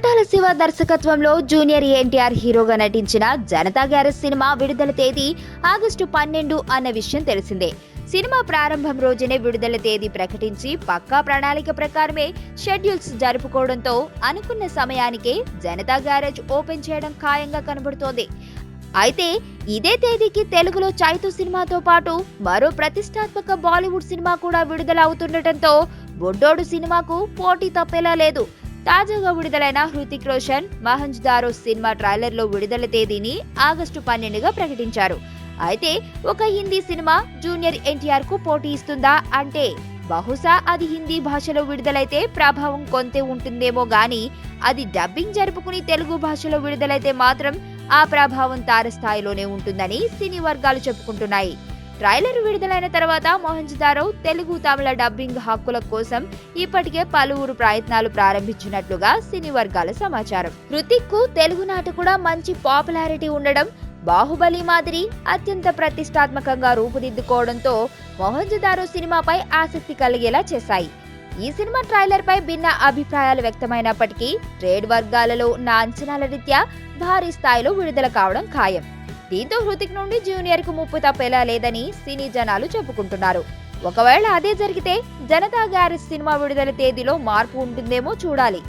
కొరటాల శివ దర్శకత్వంలో జూనియర్ ఎన్టీఆర్ హీరోగా నటించిన జనతా గ్యారేజ్ సినిమా విడుదల తేదీ ఆగస్టు 12 అన్న విషయం తెలిసిందే. సినిమా ప్రారంభం రోజునే విడుదల తేదీ ప్రకటించి పక్కా ప్రణాళిక ప్రకారమే షెడ్యూల్స్ జరుపుకోవడంతో అనుకున్న సమయానికే జనతా గ్యారేజ్ ఓపెన్ చేయడం ఖాయంగా కనబడుతోంది. అయితే ఇదే తేదీకి తెలుగులో చైతు సినిమాతో పాటు మరో ప్రతిష్టాత్మక బాలీవుడ్ సినిమా కూడా విడుదల అవుతుండటంతో బొడ్డోడు సినిమాకు పోటీ తప్పేలా లేదు. తాజాగా విడుదలైన హృతిక్ రోషన్ మహంజ్దారో సినిమా ట్రైలర్లో విడుదల తేదీని ఆగస్టు 12గా ప్రకటించారు. అయితే ఒక హిందీ సినిమా జూనియర్ ఎన్టీఆర్ కు పోటీ ఇస్తుందా అంటే బహుశా అది హిందీ భాషలో విడుదలైతే ప్రభావం కొంతే ఉంటుందేమో గానీ అది డబ్బింగ్ జరుపుకుని తెలుగు భాషలో విడుదలైతే మాత్రం ఆ ప్రభావం తారస్థాయిలోనే ఉంటుందని సినీ వర్గాలు చెప్పుకుంటున్నాయి. ట్రైలర్ విడుదలైన తర్వాత మోహన్జదారో తెలుగు తమిళ డబ్బింగ్ హక్కుల కోసం ఇప్పటికే పలువురు ప్రయత్నాలు ప్రారంభించినట్లుగా సినీ వర్గాల సమాచారం. హృతిక్ కు తెలుగునాట కూడా మంచి పాపులారిటీ ఉండడం, బాహుబలి మాదిరి అత్యంత ప్రతిష్టాత్మకంగా రూపుదిద్దుకోవడంతో మోహన్జదారో సినిమాపై ఆసక్తి కలిగేలా చేశాయి. ఈ సినిమా ట్రైలర్ పై భిన్న అభిప్రాయాలు వ్యక్తమైనప్పటికీ ట్రేడ్ వర్గాలలో ఉన్న అంచనాల రీత్యా భారీ స్థాయిలో విడుదల కావడం ఖాయం. దీంతో హృతిక్ నుండి జూనియర్ కు ముప్పు తప్పేలా లేదని సినీ జనాలు చెప్పుకుంటున్నారు. ఒకవేళ అదే జరిగితే జనతా గ్యారేజ్ సినిమా విడుదల తేదీలో మార్పు ఉంటుందేమో చూడాలి.